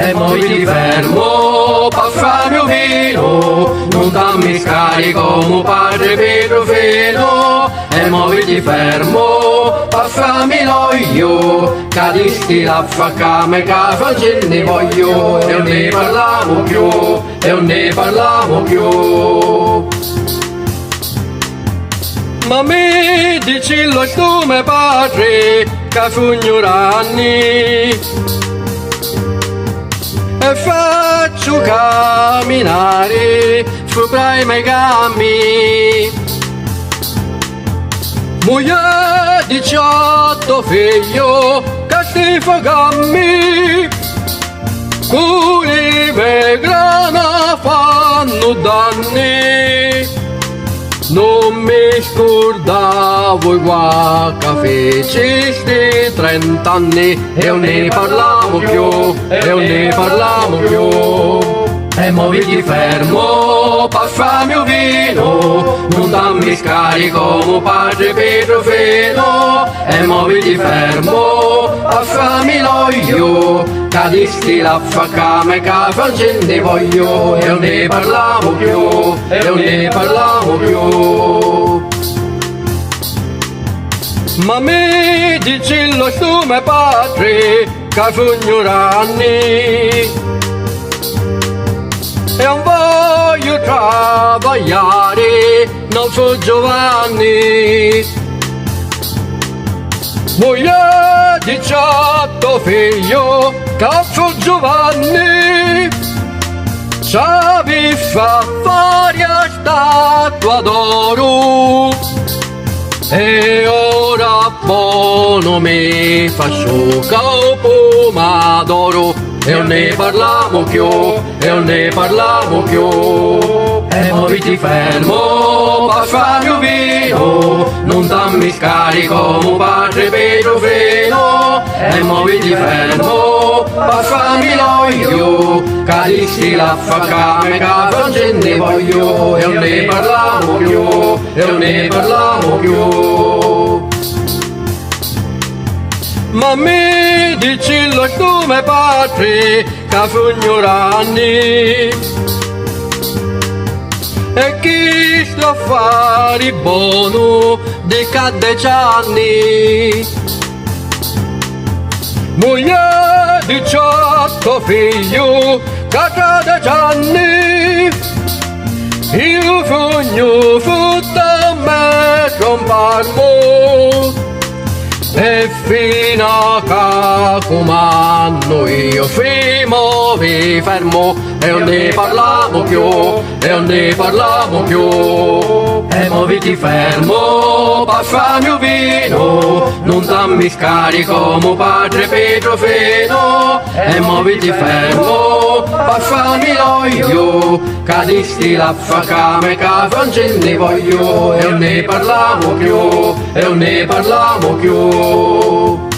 e mo ti fermo per farmi un vino, non dammi scarico mio padre Petrofeno, e mo ti fermo per farmi l'olio, cadisti la faccame che non ne voglio, e non ne parliamo più, e non ne parliamo più. Ma mi dici lo stume padre che fu ignoranti e faccio camminare sopra i miei cammi. Moglie 18 figlio che stifo cammi, cui me grana fanno danni. Non mi scordavo qua che feci 30 anni e non ne parliamo più, e non ne parliamo più. E mo ti fermo per farmi un vino, non dammi scarico mio padre Petrofeno, e mo ti fermo per farmi l'olio, cadisti la faccame che non ne voglio, e non ne parliamo più, e non ne parliamo più. Ma mi dici lo stume padre che fu ignoranti e non voglio travagliare, non so Giovanni. Moglie 18 figlio che fu Giovanni, sapi fa fare a statua d'oro, e ora buono mi faccio capo madoro, e non ne parliamo più, e non ne parliamo più. E mo ti fermo per farmi un vino, non dammi scarico mio padre Petrofeno, e mo ti fermo per farmi l'olio, cadisti la faccame che non ne voglio, e non ne parliamo più, e non ne parliamo più. Ma mi dici lo stume padre che fu ignoranti e chi sto a fare buono di cadde anni. Moglie 18 figlio che cadde anni, io fugno futta me comparmo, e fino a che comando io fimo vi fermo, e non ne parliamo più, e non ne parliamo più. E mo ti fermo per farmi un vino, non dammi scarico mio padre Petrofeno, e mo ti fermo per farmi l'olio, cadisti la faccame che non ne voglio, e non ne parliamo più, e non ne parliamo più.